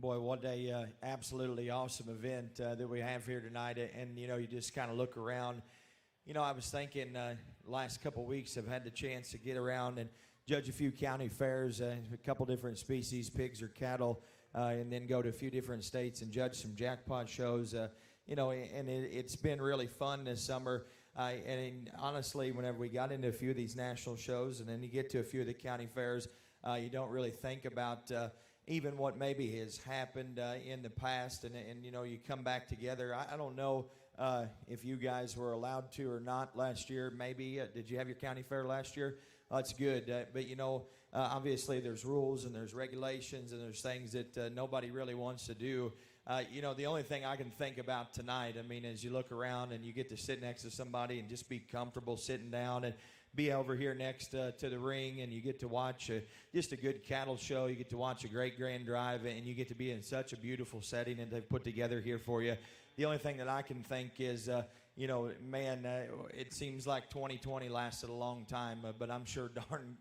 Boy, what a absolutely awesome event that we have here tonight. And, you know, you just kind of look around. You know, I was thinking last couple of weeks I've had the chance to get around and judge a few county fairs, a couple different species, pigs or cattle, and then go to a few different states and judge some jackpot shows. You know, and it's been really fun this summer. And honestly, whenever we got into a few of these national shows and then you get to a few of the county fairs, you don't really think about even what maybe has happened in the past, and you know, you come back together. I don't know if you guys were allowed to or not last year. Maybe did you have your county fair last year? That's good, but you know, obviously there's rules and there's regulations and there's things that nobody really wants to do. You know, the only thing I can think about tonight, I mean, as you look around and you get to sit next to somebody and just be comfortable sitting down and be over here next to the ring, and you get to watch just a good cattle show. You get to watch a great grand drive, and you get to be in such a beautiful setting that they've put together here for you. The only thing that I can think is, you know, man, it seems like 2020 lasted a long time, but I'm sure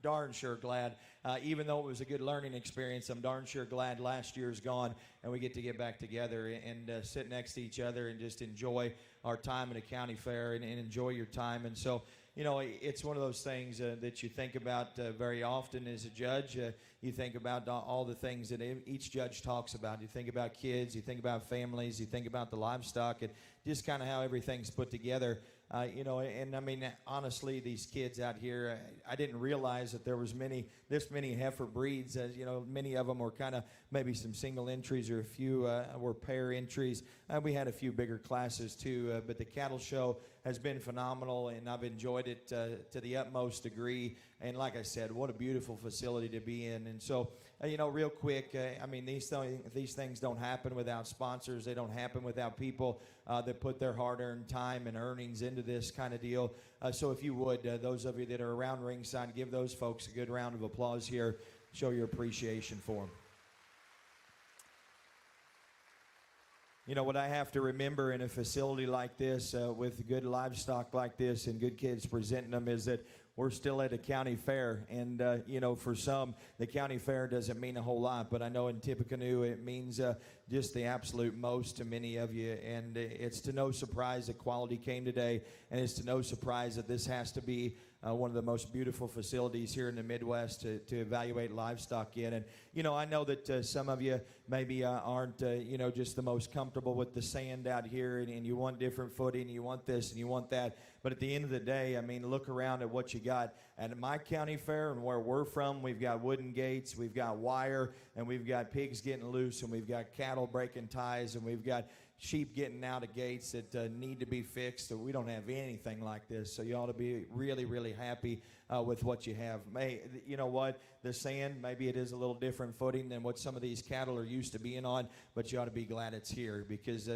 darn sure glad, even though it was a good learning experience, I'm darn sure glad last year's gone and we get to get back together and sit next to each other and just enjoy our time at a county fair and enjoy your time. And so, you know, it's one of those things that you think about very often as a judge. You think about all the things that each judge talks about. You think about kids, you think about families, you think about the livestock, and just kind of how everything's put together. You know, and I mean, honestly, these kids out here, I didn't realize that there was this many heifer breeds. You know, many of them were kind of maybe some single entries or a few were pair entries. We had a few bigger classes too, but the cattle show has been phenomenal, and I've enjoyed it to the utmost degree. And like I said, what a beautiful facility to be in. And so, you know, real quick, I mean, these things don't happen without sponsors. They don't happen without people that put their hard-earned time and earnings into this kind of deal. So if you would, those of you that are around ringside, give those folks a good round of applause here. Show your appreciation for them. You know, what I have to remember in a facility like this with good livestock like this and good kids presenting them is that we're still at a county fair, and you know, for some, the county fair doesn't mean a whole lot, but I know in Tippecanoe it means just the absolute most to many of you, and it's to no surprise that quality came today, and it's to no surprise that this has to be one of the most beautiful facilities here in the Midwest to evaluate livestock in. And, you know, I know that some of you maybe aren't, you know, just the most comfortable with the sand out here, and you want different footing, you want this and you want that. But at the end of the day, I mean, look around at what you got. And at my county fair and where we're from, we've got wooden gates, we've got wire, and we've got pigs getting loose, and we've got cattle breaking ties, and we've got sheep getting out of gates that need to be fixed. So we don't have anything like this. So you ought to be really, really happy with what you have. You know what? The sand, maybe it is a little different footing than what some of these cattle are used to being on, but you ought to be glad it's here because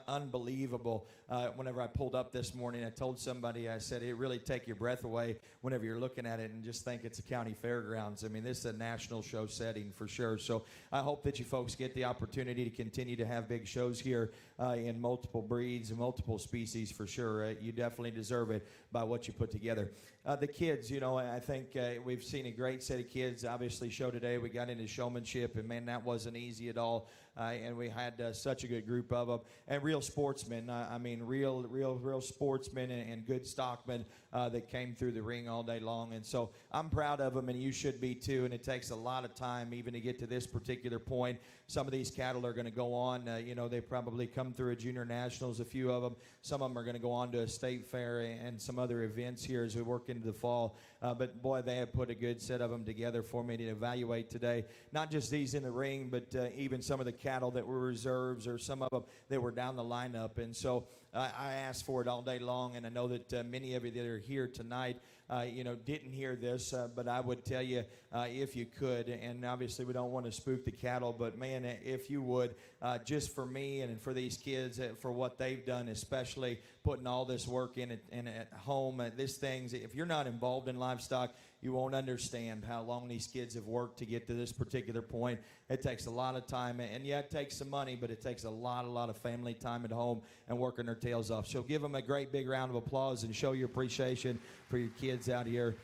unbelievable. Whenever I pulled up this morning, I told somebody, I said, it really take your breath away whenever you're looking at it and just think it's a county fairgrounds. I mean, this is a national show setting for sure. So I hope that you folks get the opportunity to continue to have big shows here in multiple breeds and multiple species for sure. You definitely deserve it by what you put together. The kids, you know, I think we've seen a great set of kids obviously show today. We got into showmanship, and man, that wasn't easy at all. And we had such a good group of them, and real sportsmen. I mean, real sportsmen and good stockmen that came through the ring all day long. And so I'm proud of them, and you should be too. And it takes a lot of time even to get to this particular point. Some of these cattle are going to go on. You know, they probably come through a junior nationals, a few of them. Some of them are going to go on to a state fair and some other events here as we work into the fall. But boy, they have put a good set of them together for me to evaluate today. Not just these in the ring, but even some of the cattle that were reserves, or some of them that were down the lineup. And so I asked for it all day long, and I know that many of you that are here tonight, you know, didn't hear this, but I would tell you if you could, and obviously we don't want to spook the cattle, but man, if you would, just for me and for these kids, for what they've done, especially putting all this work in at home, this things, if you're not involved in livestock, you won't understand how long these kids have worked to get to this particular point. It takes a lot of time, and yeah, it takes some money, but it takes a lot of family time at home and working their tails off. So give them a great big round of applause and show your appreciation for your kids out here.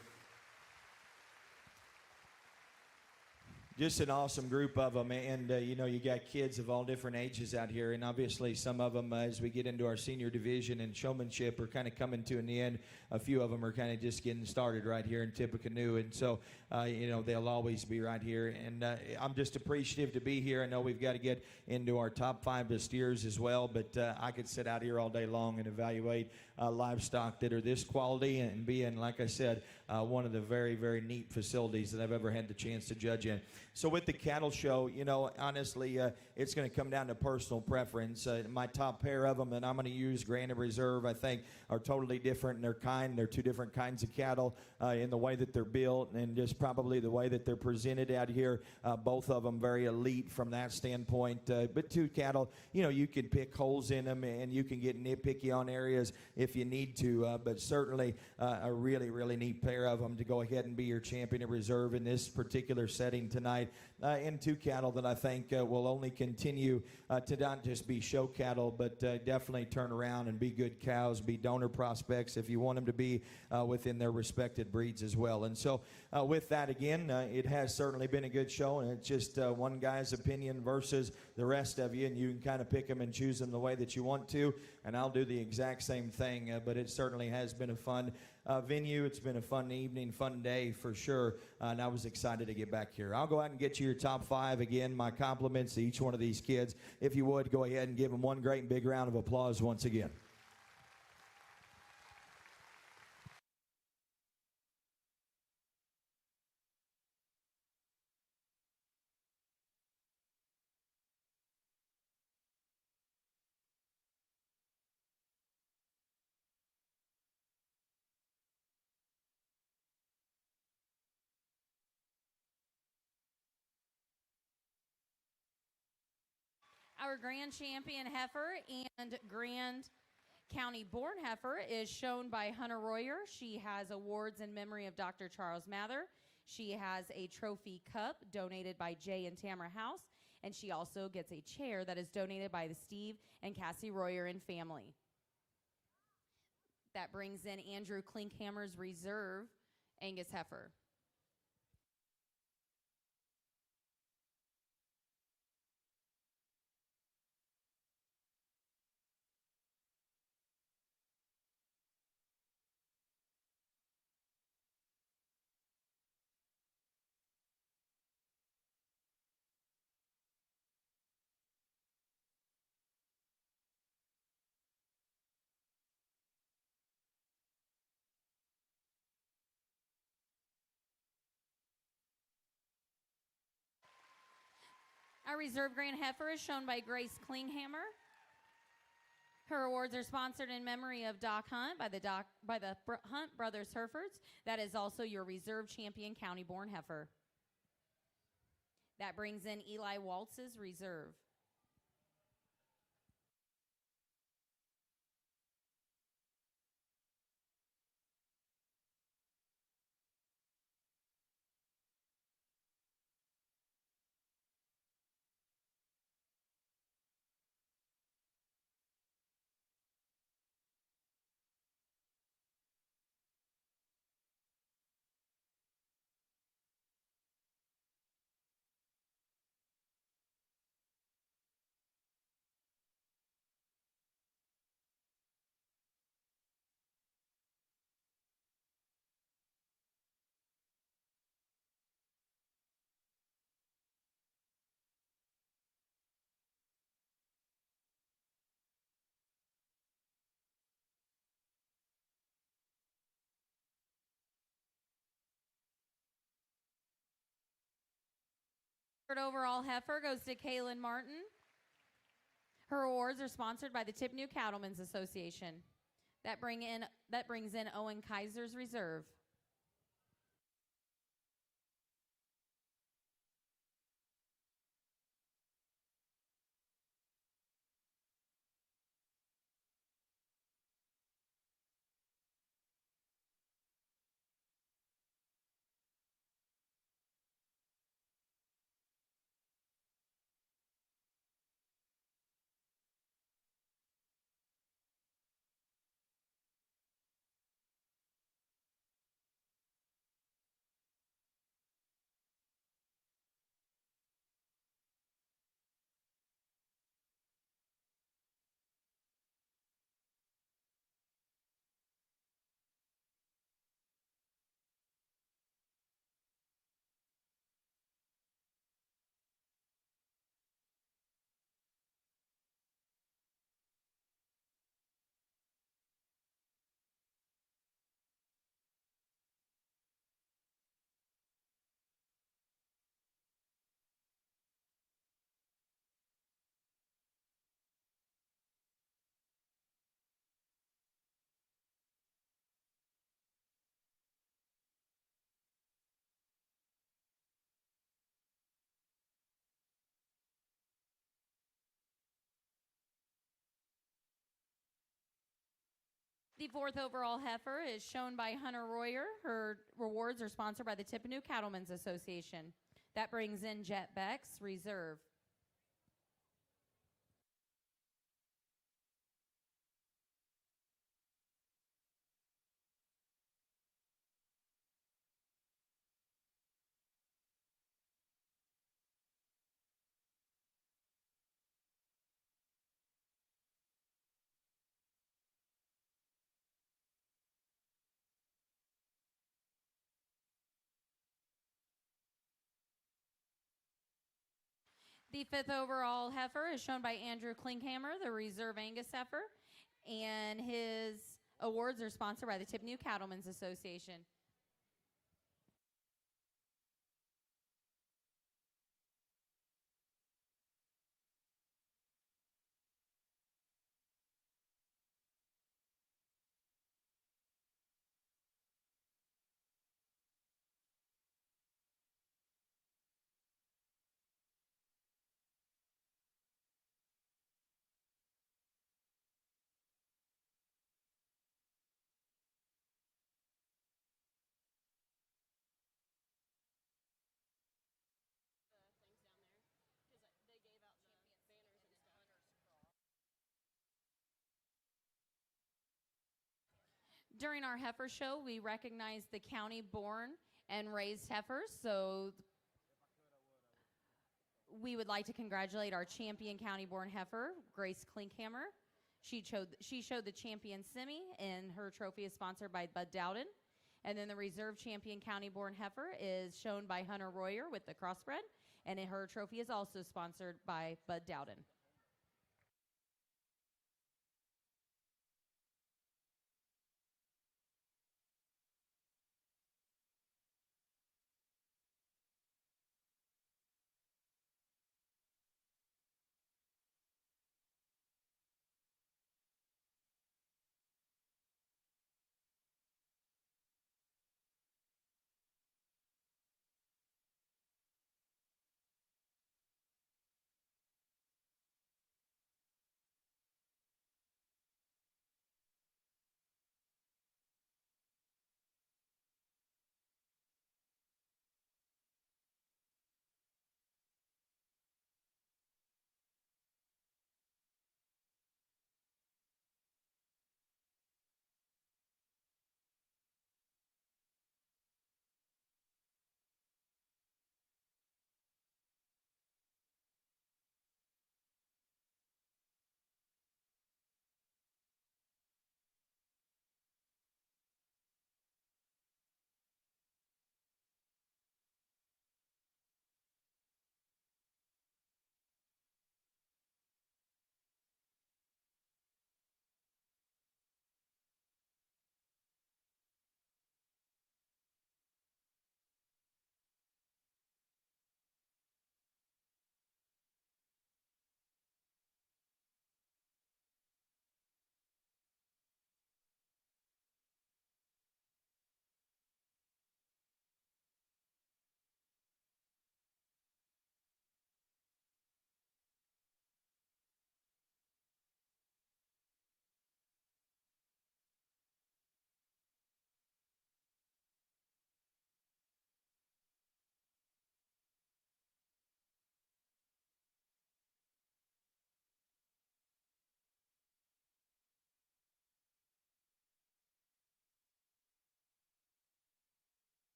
Just an awesome group of them, and you know, you got kids of all different ages out here, and obviously some of them, as we get into our senior division and showmanship, are kind of coming to an end. A few of them are kind of just getting started right here in Tippecanoe, and so you know, they'll always be right here, and I'm just appreciative to be here. I know we've got to get into our top 5 steers as well, but I could sit out here all day long and evaluate livestock that are this quality, and being, like I said, one of the very, very neat facilities that I've ever had the chance to judge in. So with the cattle show, you know, honestly, it's going to come down to personal preference. My top pair of them that I'm going to use, Granite Reserve, I think are totally different in their kind. They're 2 different kinds of cattle in the way that they're built and just probably the way that they're presented out here. Both of them very elite from that standpoint. But 2 cattle, you know, you can pick holes in them and you can get nitpicky on areas if you need to. But certainly a really, really neat pair of them to go ahead and be your champion of reserve in this particular setting tonight. And 2 cattle that I think will only continue to not just be show cattle, but definitely turn around and be good cows, be donor prospects if you want them to be within their respected breeds as well. And so with that, again, it has certainly been a good show, and it's just one guy's opinion versus the rest of you, and you can kind of pick them and choose them the way that you want to, and I'll do the exact same thing, but it certainly has been a fun venue. It's been a fun evening, fun day for sure, and I was excited to get back here. I'll go out and get you your top 5. Again, my compliments to each one of these kids. If you would, go ahead and give them one great and big round of applause once again. Our grand champion heifer and grand county born heifer is shown by Hunter Royer. She has awards in memory of Dr. Charles Mather. She has a trophy cup donated by Jay and Tamara House, and she also gets a chair that is donated by the Steve and Cassie Royer and family. That brings in Andrew Klinkhammer's reserve Angus heifer. Our reserve grand heifer is shown by Grace Klinghammer. Her awards are sponsored in memory of Doc Hunt by the Hunt Brothers Herefords. That is also your reserve champion county born heifer. That brings in Eli Waltz's reserve. Third overall heifer goes to Kaylin Martin. Her awards are sponsored by the Tippecanoe Cattlemen's Association. That brings in Owen Kaiser's reserve. The fourth overall heifer is shown by Hunter Royer. Her rewards are sponsored by the Tippecanoe Cattlemen's Association. That brings in Jet Beck's reserve. The fifth overall heifer is shown by Andrew Klinkhammer, the reserve Angus heifer, and his awards are sponsored by the Tippecanoe Cattlemen's Association. During our heifer show, we recognize the county born and raised heifers. So we would like to congratulate our champion county born heifer, Grace Klinkhammer. She showed the champion semi, and her trophy is sponsored by Bud Dowden. And then the reserve champion county born heifer is shown by Hunter Royer with the crossbred, and her trophy is also sponsored by Bud Dowden.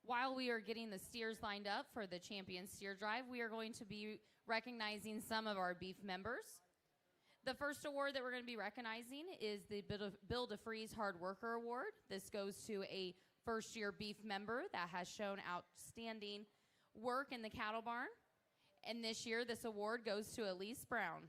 While we are getting the steers lined up for the champion steer drive, we are going to be recognizing some of our beef members. The first award that we're going to be recognizing is the Bill DeFreeze Hard Worker Award. This goes to a first-year beef member that has shown outstanding work in the cattle barn. And this year, this award goes to Elise Brown.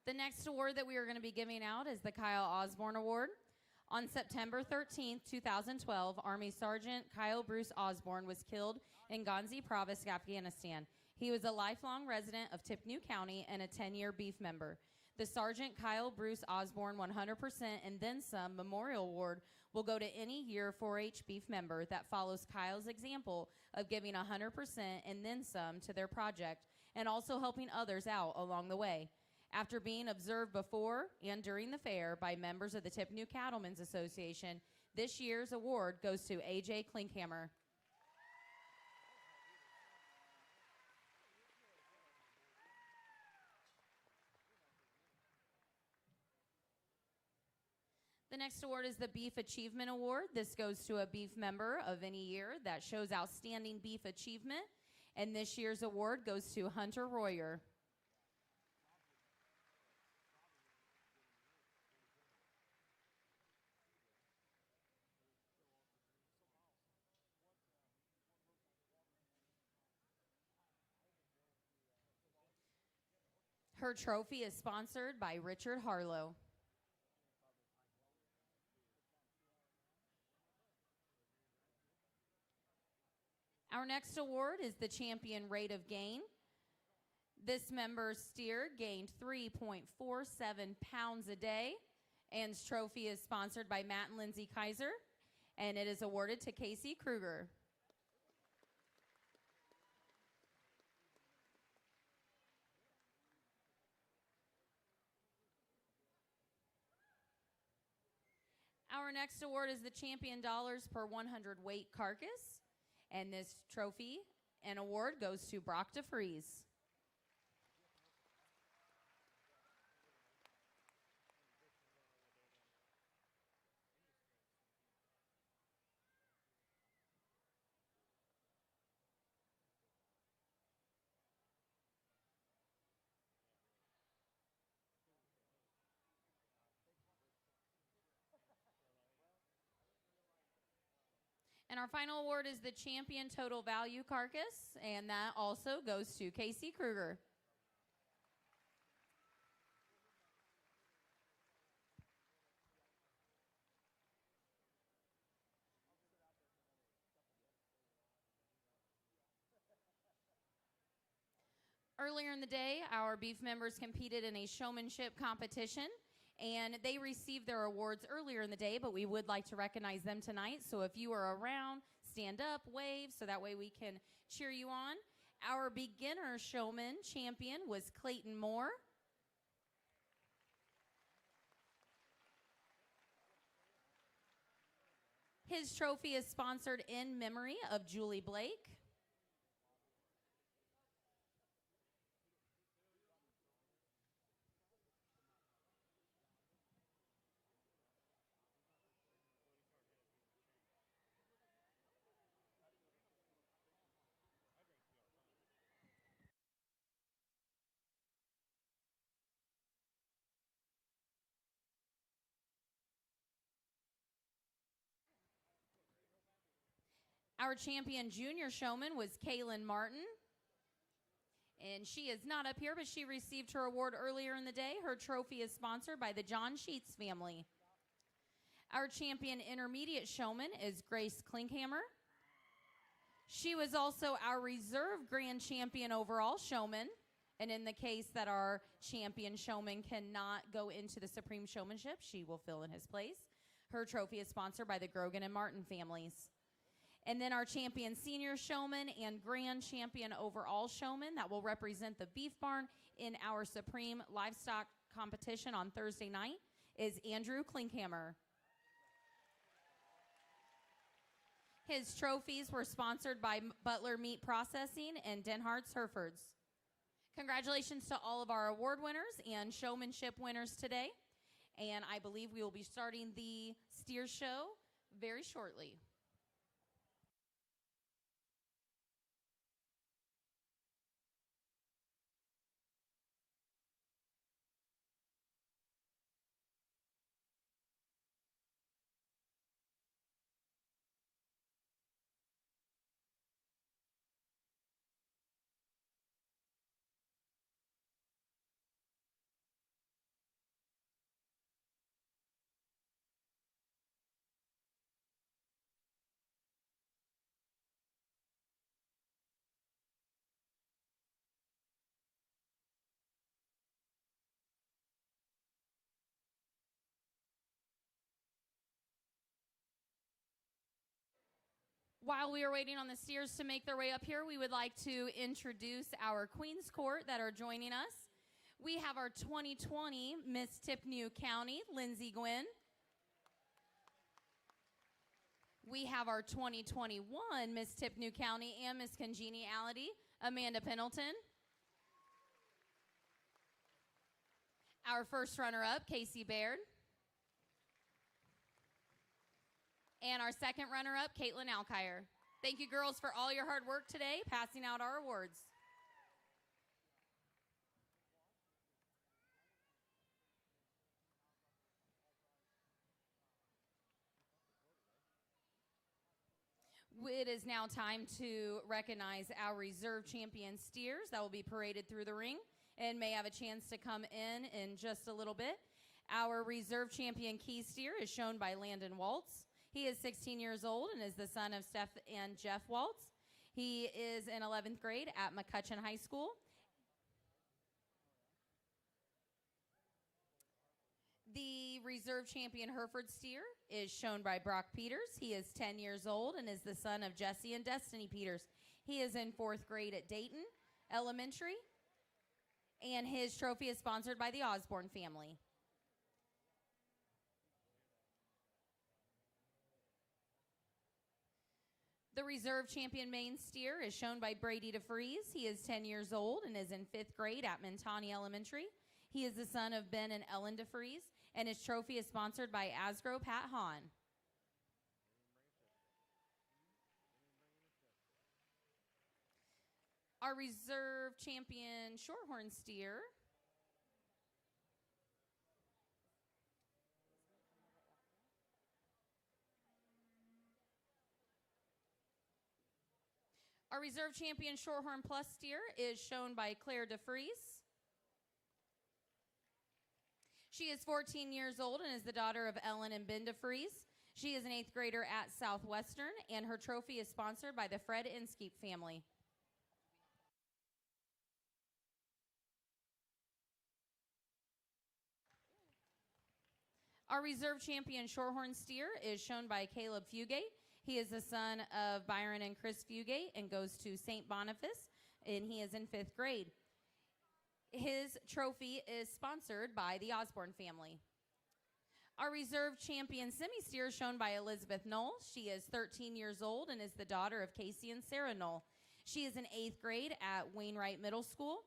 The next award that we are going to be giving out is the Kyle Osborne Award. On September 13th, 2012, Army Sergeant Kyle Bruce Osborne was killed in Ghazni Province, Afghanistan. He was a lifelong resident of Tippecanoe County and a 10-year beef member. The Sergeant Kyle Bruce Osborne 100% and then some Memorial Award will go to any year 4-H beef member that follows Kyle's example of giving 100% and then some to their project and also helping others out along the way. After being observed before and during the fair by members of the Tippecanoe Cattlemen's Association, this year's award goes to A.J. Klinkhammer. The next award is the Beef Achievement Award. This goes to a beef member of any year that shows outstanding beef achievement, and this year's award goes to Hunter Royer. Her trophy is sponsored by Richard Harlow. Our next award is the Champion Rate of Gain. This member's steer gained 3.47 pounds a day, and his trophy is sponsored by Matt and Lindsay Kaiser, and it is awarded to Casey Kruger. Our next award is the Champion Dollars per 100 weight carcass, and this trophy and award goes to Brock DeFreeze. And our final award is the Champion Total Value Carcass, and that also goes to Casey Kruger. Earlier in the day, our beef members competed in a showmanship competition, and they received their awards earlier in the day, but we would like to recognize them tonight. So if you are around, stand up, wave, so that way we can cheer you on. Our beginner showman champion was Clayton Moore. His trophy is sponsored in memory of Julie Blake. Our champion junior showman was Kaylin Martin. And she is not up here, but she received her award earlier in the day. Her trophy is sponsored by the John Sheets family. Our champion intermediate showman is Grace Klinkhammer. She was also our reserve grand champion overall showman. And in the case that our champion showman cannot go into the Supreme Showmanship, she will fill in his place. Her trophy is sponsored by the Grogan and Martin families. And then our champion senior showman and grand champion overall showman that will represent the beef barn in our Supreme Livestock competition on Thursday night is Andrew Klinkhammer. His trophies were sponsored by Butler Meat Processing and Denhart's Herefords. Congratulations to all of our award winners and showmanship winners today. And I believe we will be starting the steer show very shortly. While we are waiting on the steers to make their way up here, we would like to introduce our Queen's Court that are joining us. We have our 2020 Miss Tippecanoe County, Lindsay Gwynn. We have our 2021 Miss Tippecanoe County and Miss Congeniality, Amanda Pendleton. Our first runner-up, Casey Baird. And our second runner-up, Caitlin Alkire. Thank you, girls, for all your hard work today, passing out our awards. It is now time to recognize our reserve champion steers that will be paraded through the ring and may have a chance to come in just a little bit. Our reserve champion key steer is shown by Landon Waltz. He is 16 years old and is the son of Steph and Jeff Waltz. He is in 11th grade at McCutcheon High School. The reserve champion Hereford steer is shown by Brock Peters. He is 10 years old and is the son of Jesse and Destiny Peters. He is in 4th grade at Dayton Elementary, and his trophy is sponsored by the Osborne family. The reserve champion main steer is shown by Brady DeFries. He is 10 years old and is in 5th grade at Mentani Elementary. He is the son of Ben and Ellen DeFries, and his trophy is sponsored by Asgrow Pat Hahn. Our reserve champion Shorthorn steer Shorthorn Plus steer is shown by Claire DeFries. She is 14 years old and is the daughter of Ellen and Ben DeFries. She is an 8th grader at Southwestern, and her trophy is sponsored by the Fred Inskeep family. Our reserve champion Shorthorn steer is shown by Caleb Fugate. He is the son of Byron and Chris Fugate and goes to St. Boniface, and he is in 5th grade. His trophy is sponsored by the Osborne family. Our reserve champion semi-steer is shown by Elizabeth Knoll. She is 13 years old and is the daughter of Casey and Sarah Knoll. She is in 8th grade at Wainwright Middle School,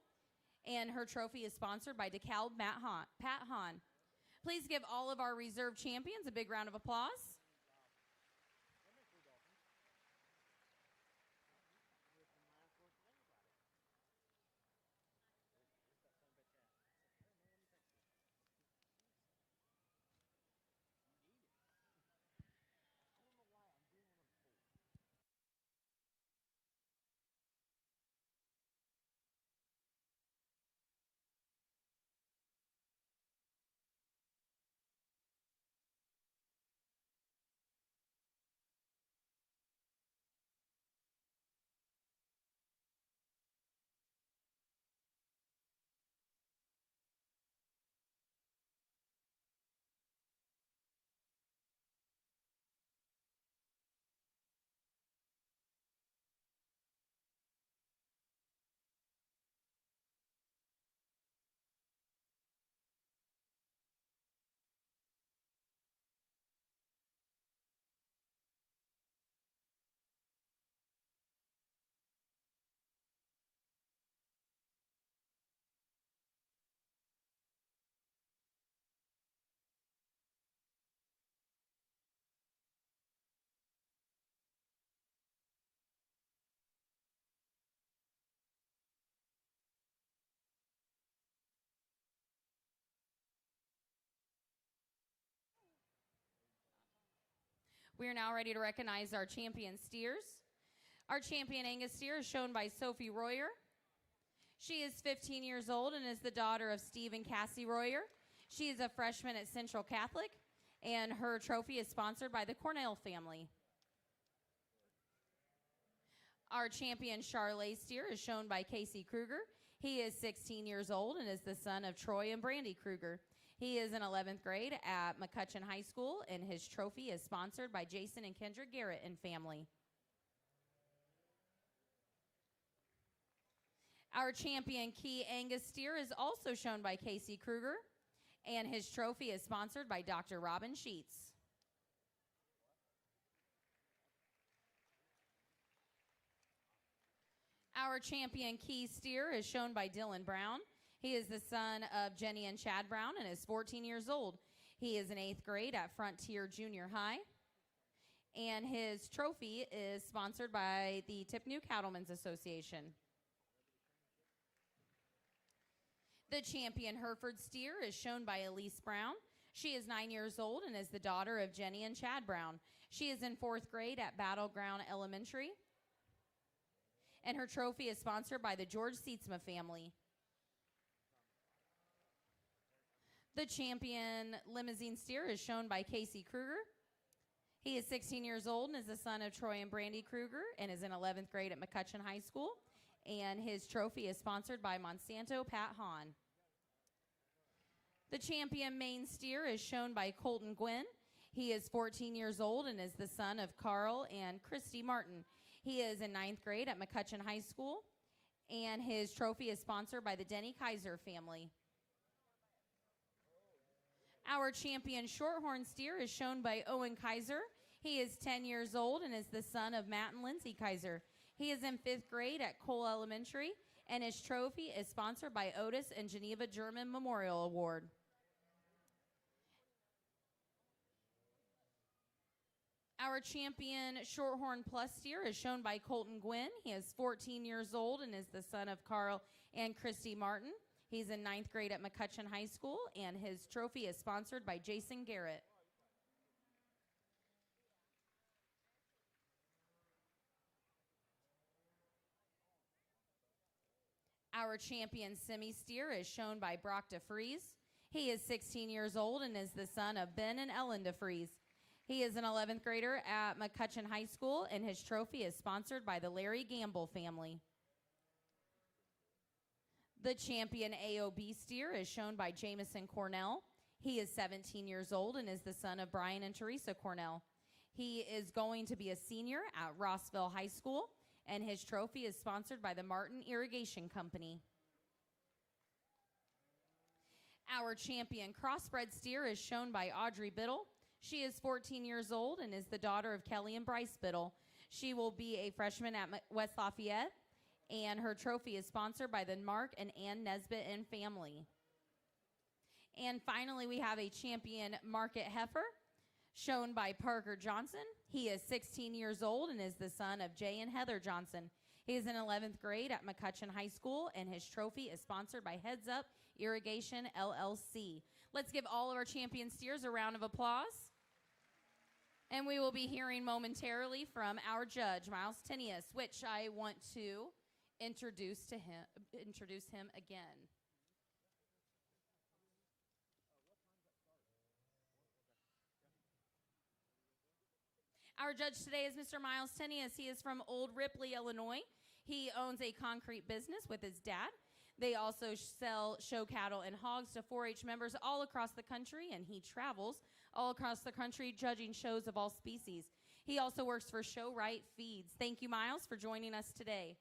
and her trophy is sponsored by DeKalb Pat Hahn. Please give all of our reserve champions a big round of applause. We are now ready to recognize our champion steers. Our champion Angus steer is shown by Sophie Royer. She is 15 years old and is the daughter of Steve and Cassie Royer. She is a freshman at Central Catholic, and her trophy is sponsored by the Cornell family. Our champion Charlet steer is shown by Casey Kruger. He is 16 years old and is the son of Troy and Brandy Kruger. He is in 11th grade at McCutcheon High School, and his trophy is sponsored by Jason and Kendra Garrett and family. Our champion Key Angus steer is also shown by Casey Kruger, and his trophy is sponsored by Dr. Robin Sheets. Our champion Key steer is shown by Dylan Brown. He is the son of Jenny and Chad Brown and is 14 years old. He is in 8th grade at Frontier Junior High, and his trophy is sponsored by the Tippecanoe Cattlemen's Association. The champion Hereford steer is shown by Elise Brown. She is 9 years old and is the daughter of Jenny and Chad Brown. She is in 4th grade at Battleground Elementary, and her trophy is sponsored by the George Seatsma family. The champion limousine steer is shown by Casey Kruger. He is 16 years old and is the son of Troy and Brandy Kruger and is in 11th grade at McCutcheon High School, and his trophy is sponsored by Monsanto Pat Hahn. The champion main steer is shown by Colton Gwynn. He is 14 years old and is the son of Carl and Christy Martin. He is in 9th grade at McCutcheon High School, and his trophy is sponsored by the Denny Kaiser family. Our champion shorthorn steer is shown by Owen Kaiser. He is 10 years old and is the son of Matt and Lindsay Kaiser. He is in 5th grade at Cole Elementary, and his trophy is sponsored by Otis and Geneva German Memorial Award. Our champion Shorthorn Plus steer is shown by Colton Gwynn. He is 14 years old and is the son of Carl and Christy Martin. He's in 9th grade at McCutcheon High School, and his trophy is sponsored by Jason Garrett. Our champion semi-steer is shown by Brock DeFries. He is 16 years old and is the son of Ben and Ellen DeFries. He is an 11th grader at McCutcheon High School, and his trophy is sponsored by the Larry Gamble family. The champion AOB steer is shown by Jamison Cornell. He is 17 years old and is the son of Brian and Teresa Cornell. He is going to be a senior at Rossville High School, and his trophy is sponsored by the Martin Irrigation Company. Our champion crossbred steer is shown by Audrey Biddle. She is 14 years old and is the daughter of Kelly and Bryce Biddle. She will be a freshman at West Lafayette, and her trophy is sponsored by the Mark and Ann Nesbitt and family. And finally, we have a champion Market Heifer, shown by Parker Johnson. He is 16 years old and is the son of Jay and Heather Johnson. He is in 11th grade at McCutcheon High School, and his trophy is sponsored by Heads Up Irrigation, LLC. Let's give all of our champion steers a round of applause. And we will be hearing momentarily from our judge, Miles Tenius, which I want to introduce him again. Our judge today is Mr. Miles Tenius. He is from Old Ripley, Illinois. He owns a concrete business with his dad. They also sell show cattle and hogs to 4-H members all across the country, and he travels all across the country judging shows of all species. He also works for Show Right Feeds. Thank you, Miles, for joining us today.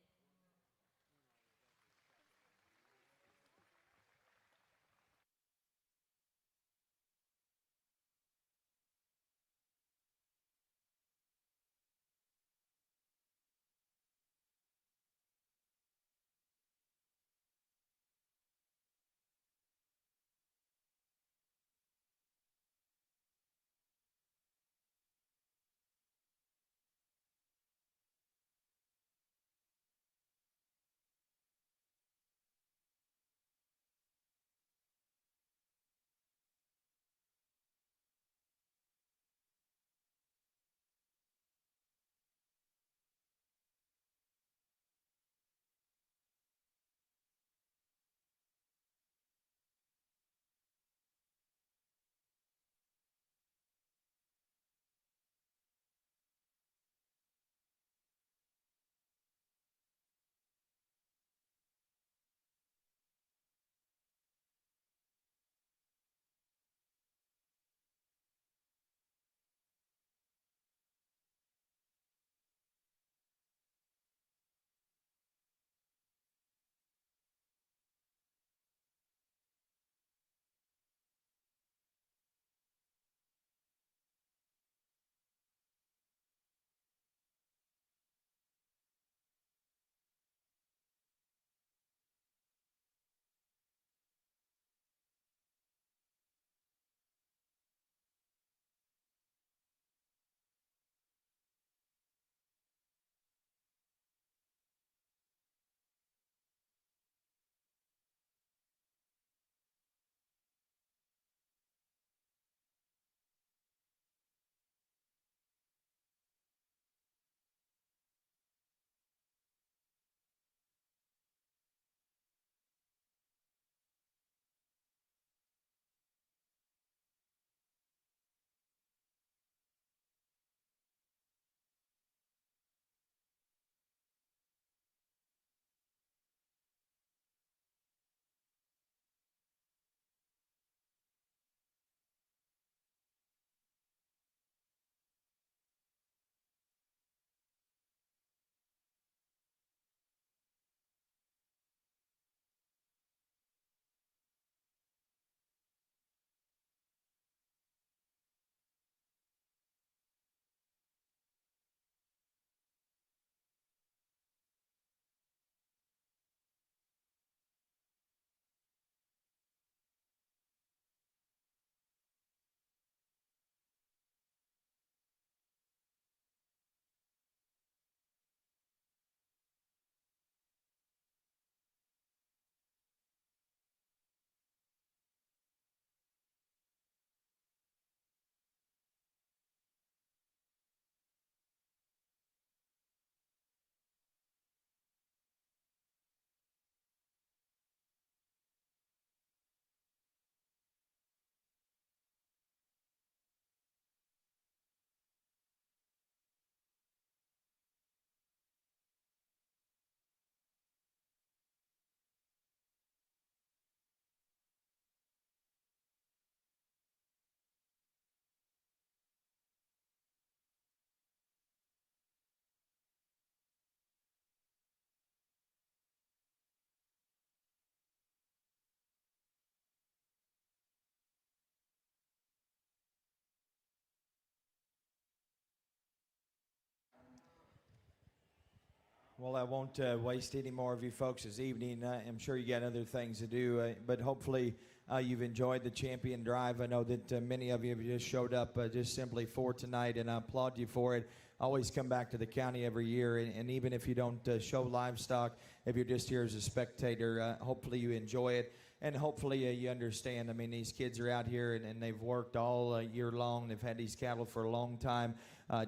Well, I won't waste any more of you folks' evening. I'm sure you got other things to do, but hopefully you've enjoyed the champion drive. I know that many of you have just showed up just simply for tonight, and I applaud you for it. I always come back to the county every year, and even if you don't show livestock, if you're just here as a spectator, hopefully you enjoy it. And hopefully you understand. I mean, these kids are out here and they've worked all year long. They've had these cattle for a long time,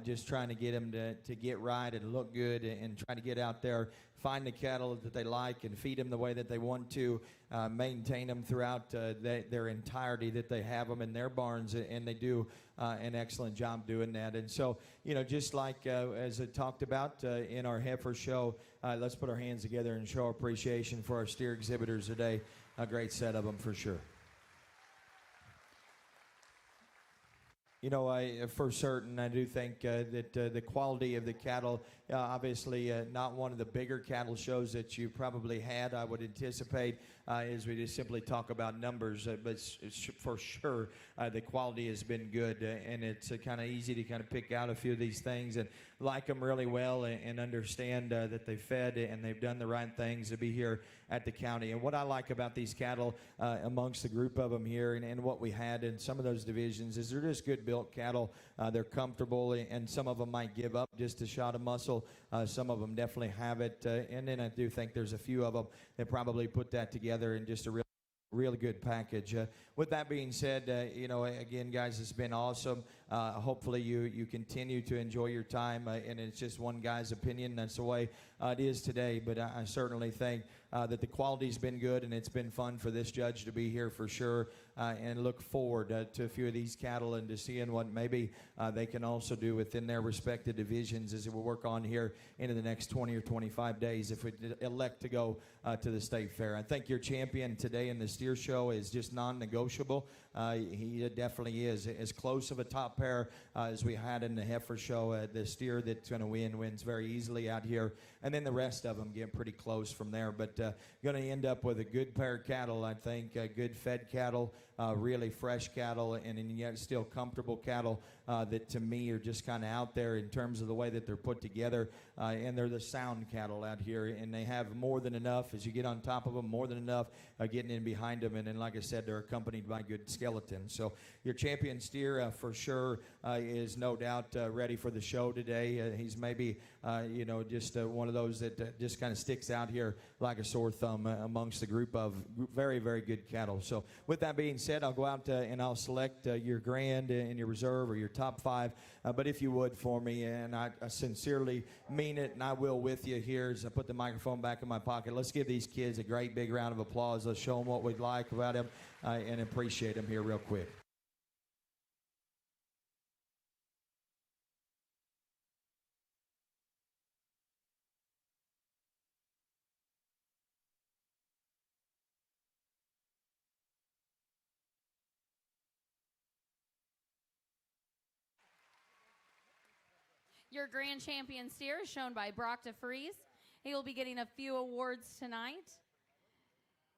just trying to get them to get right and look good, and trying to get out there, find the cattle that they like and feed them the way that they want to, maintain them throughout their entirety, that they have them in their barns, and they do an excellent job doing that. And so, you know, just like as I talked about in our heifer show, let's put our hands together and show appreciation for our steer exhibitors today. A great set of them for sure. You know, for certain, I do think that the quality of the cattle, obviously not one of the bigger cattle shows that you probably had, I would anticipate, as we just simply talk about numbers. But for sure, the quality has been good, and it's kind of easy to kind of pick out a few of these things and like them really well, and understand that they fed and they've done the right things to be here at the county. And what I like about these cattle amongst the group of them here, and what we had in some of those divisions, is they're just good built cattle. They're comfortable, and some of them might give up just a shot of muscle. Some of them definitely have it, and then I do think there's a few of them that probably put that together in just a really good package. With that being said, you know, again, guys, it's been awesome. Hopefully you continue to enjoy your time, and it's just one guy's opinion. That's the way it is today, but I certainly think that the quality's been good, and it's been fun for this judge to be here for sure, and look forward to a few of these cattle and to seeing what maybe they can also do within their respective divisions as we work on here into the next 20 or 25 days if we elect to go to the state fair. I think your champion today in the steer show is just non-negotiable. He definitely is as close of a top pair as we had in the heifer show. The steer that's going to wins very easily out here, and then the rest of them get pretty close from there. But going to end up with a good pair of cattle, I think, good fed cattle, really fresh cattle, and yet still comfortable cattle that to me are just kind of out there in terms of the way that they're put together, and they're the sound cattle out here, and they have more than enough as you get on top of them, more than enough getting in behind them, and then like I said, they're accompanied by good skeletons. So your champion steer for sure is no doubt ready for the show today. He's maybe you know, just one of those that just kind of sticks out here like a sore thumb amongst the group of very, very good cattle. So with that being said, I'll go out and I'll select your grand and your reserve or your top five. But if you would for me, and I sincerely mean it, and I will with you here as I put the microphone back in my pocket, let's give these kids a great big round of applause. Let's show them what we like about them and appreciate them here real quick. Your grand champion steer is shown by Brock DeFries. He will be getting a few awards tonight.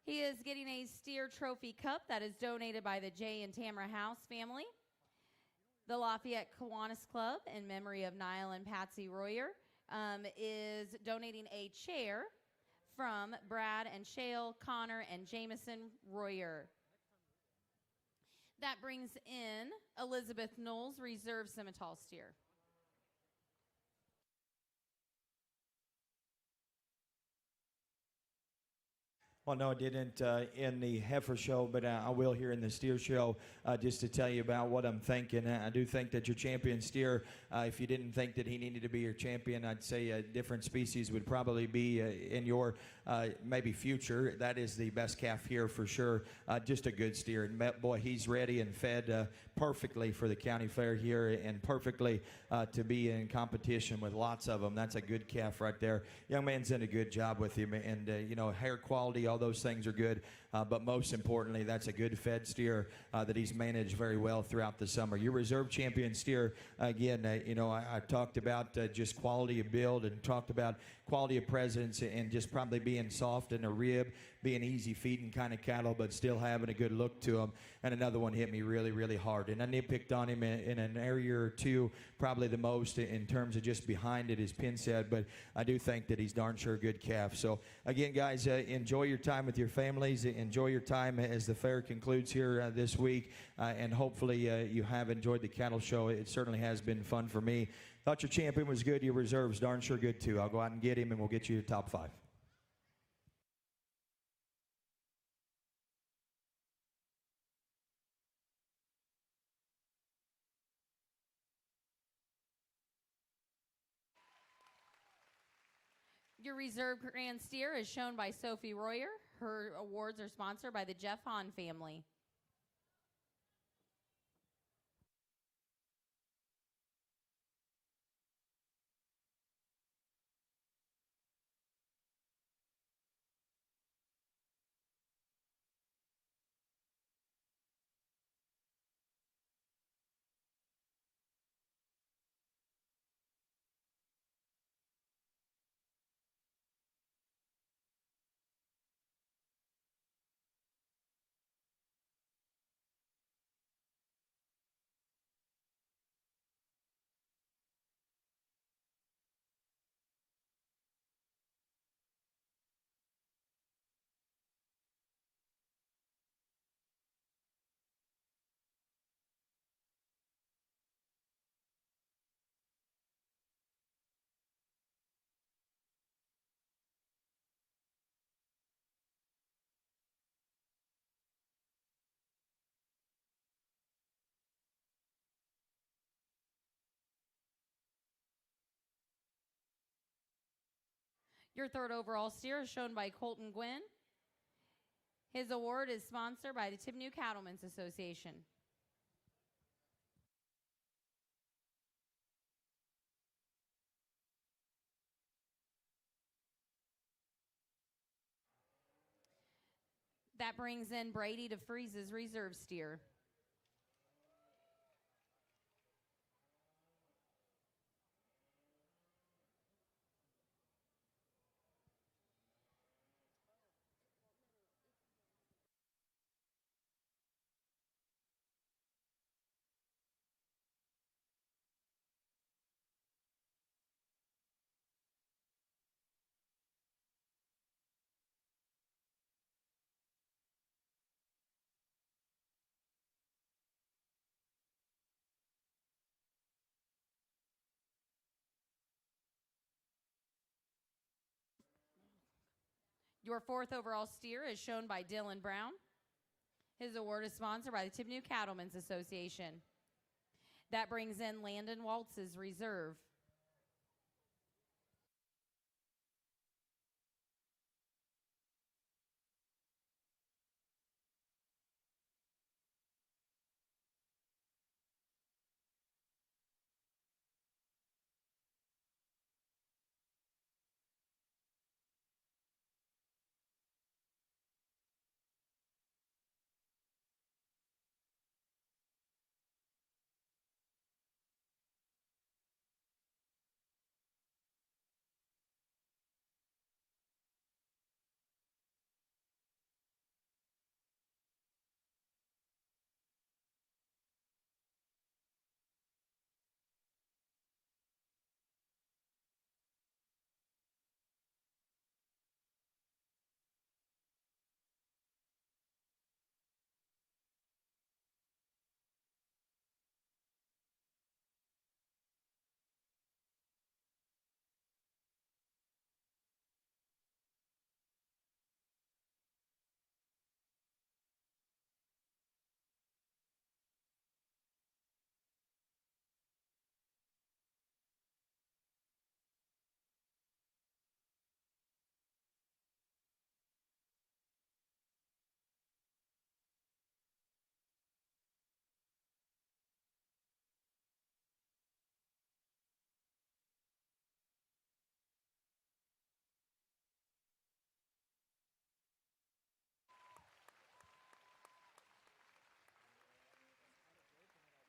He is getting a steer trophy cup that is donated by the Jay and Tamara House family. The Lafayette Kiwanis Club, in memory of Niall and Patsy Royer, is donating a chair from Brad and Shale, Connor, and Jameson Royer. That brings in Elizabeth Knowles, Reserve Simmental steer. Well, no, I didn't in the heifer show, but I will here in the steer show just to tell you about what I'm thinking. I do think that your champion steer, if you didn't think that he needed to be your champion, I'd say a different species would probably be in your maybe future. That is the best calf here for sure. Just a good steer. And boy, he's ready and fed perfectly for the county fair here and perfectly to be in competition with lots of them. That's a good calf right there. Young man's done a good job with him, and you know, hair quality, all those things are good, but most importantly, that's a good fed steer that he's managed very well throughout the summer. Your reserve champion steer, again, you know, I talked about just quality of build and talked about quality of presence and just probably being soft in the rib, being easy feeding kind of cattle, but still having a good look to them. And another one hit me really, really hard. And I nitpicked on him in an area or two, probably the most in terms of just behind it, as Pin said. But I do think that he's darn sure a good calf. So again, guys, enjoy your time with your families. Enjoy your time as the fair concludes here this week. And hopefully you have enjoyed the cattle show. It certainly has been fun for me. Thought your champion was good. Your reserve's darn sure good, too. I'll go out and get him, and we'll get you your top 5. Your reserve grand steer is shown by Sophie Royer. Her awards are sponsored by the Jeff Hahn family. Your third overall steer is shown by Colton Gwynn. His award is sponsored by the Tippecanoe Cattlemen's Association. That brings in Brady DeFreeze's reserve steer. Your fourth overall steer is shown by Dylan Brown. His award is sponsored by the Tippecanoe Cattlemen's Association. That brings in Landon Waltz's reserve.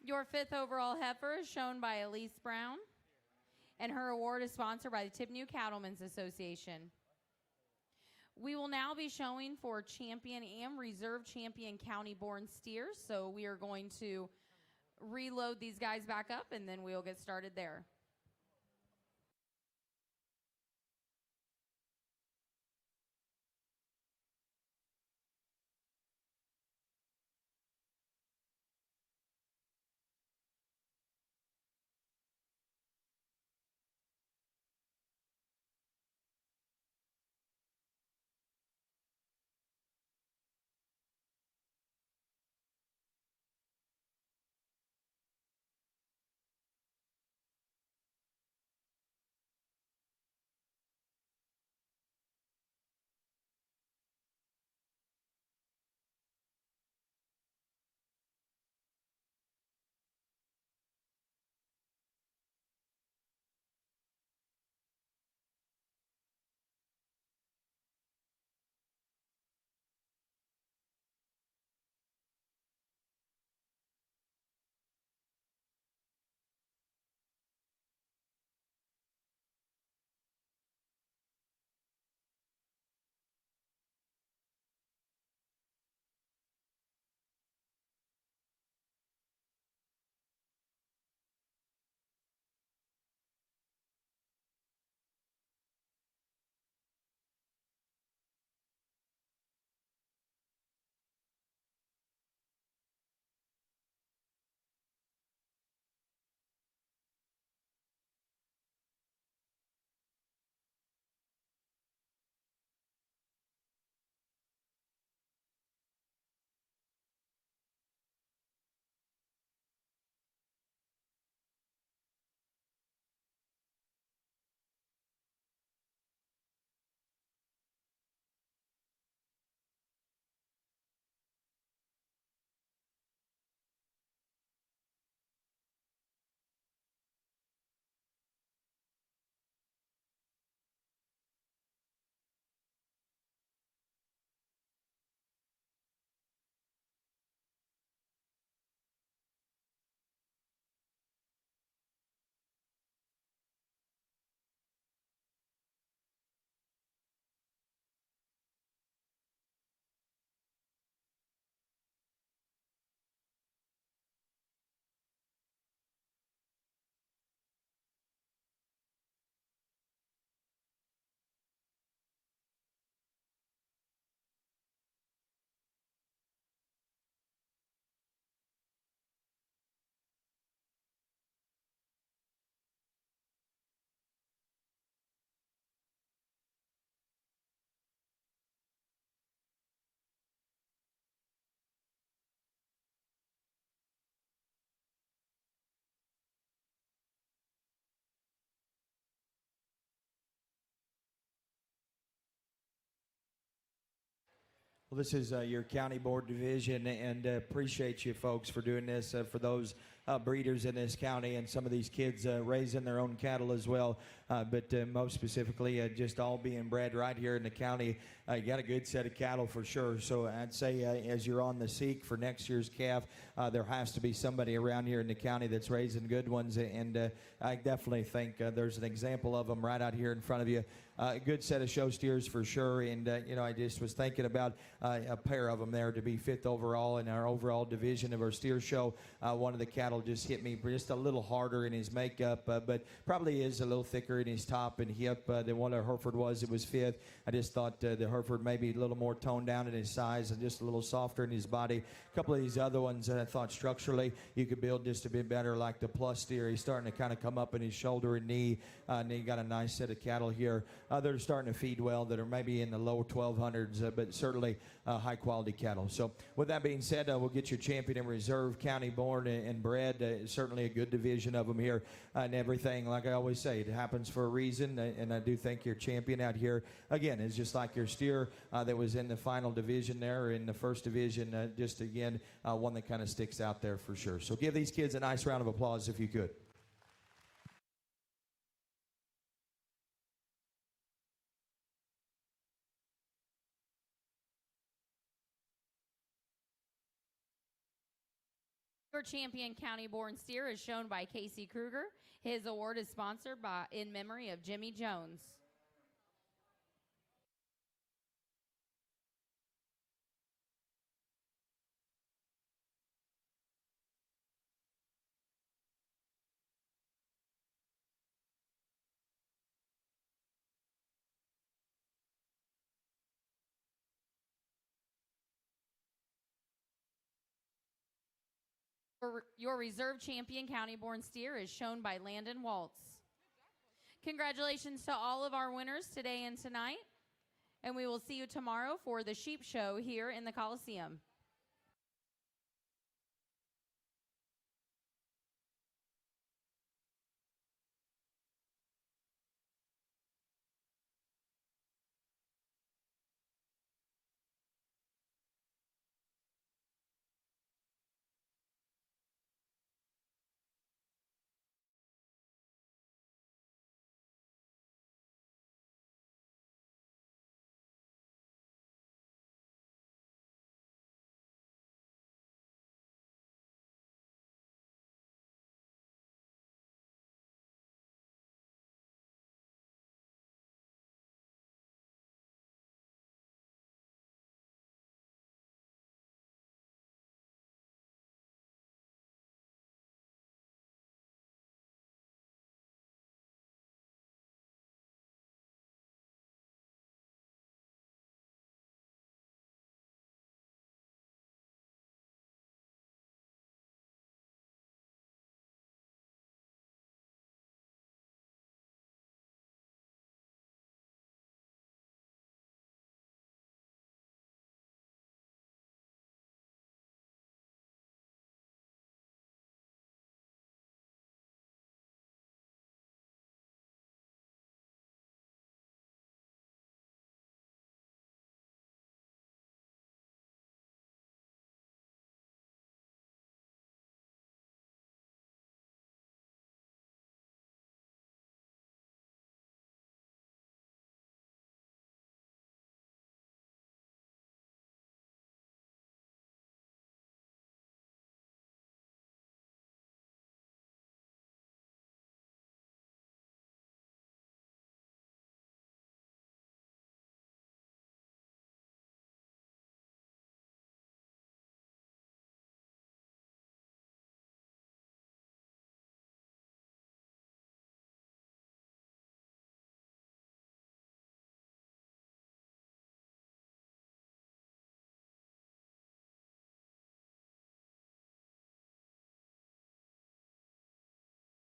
Your fifth overall heifer is shown by Elise Brown. and her award is sponsored by the Tippecanoe Cattlemen's Association. We will now be showing for champion and reserve champion county-born steers, so we are going to reload these guys back up, and then we'll get started there. Well, this is your county board division, and appreciate you folks for doing this. For those breeders in this county and some of these kids raising their own cattle as well, but most specifically just all being bred right here in the county. You got a good set of cattle for sure. So I'd say as you're on the seek for next year's calf, there has to be somebody around here in the county that's raising good ones, and I definitely think there's an example of them right out here in front of you. A good set of show steers for sure, and you know, I just was thinking about a pair of them there to be 5th overall in our overall division of our steer show. One of the cattle just hit me just a little harder in his makeup, but probably is a little thicker in his top and hip than what our Hereford was. It was 5th. I just thought the Hereford maybe a little more toned down in his size and just a little softer in his body. A couple of these other ones I thought structurally you could build just a bit better, like the Plus steer. He's starting to kind of come up in his shoulder and knee, and he got a nice set of cattle here. That are starting to feed well, that are maybe in the low 1200s, but certainly high quality cattle. So with that being said, we'll get your champion and reserve, county born and bred. Certainly a good division of them here, and everything. Like I always say, it happens for a reason, and I do think your champion out here again is just like your steer that was in the final division there, or in the first division. Just again, one that kind of sticks out there for sure. So give these kids a nice round of applause if you could. Your champion county-born steer is shown by Casey Kruger. His award is sponsored by in memory of Jimmy Jones. Your reserve champion county-born steer is shown by Landon Waltz. Congratulations to all of our winners today and tonight, and we will see you tomorrow for the sheep show here in the Coliseum.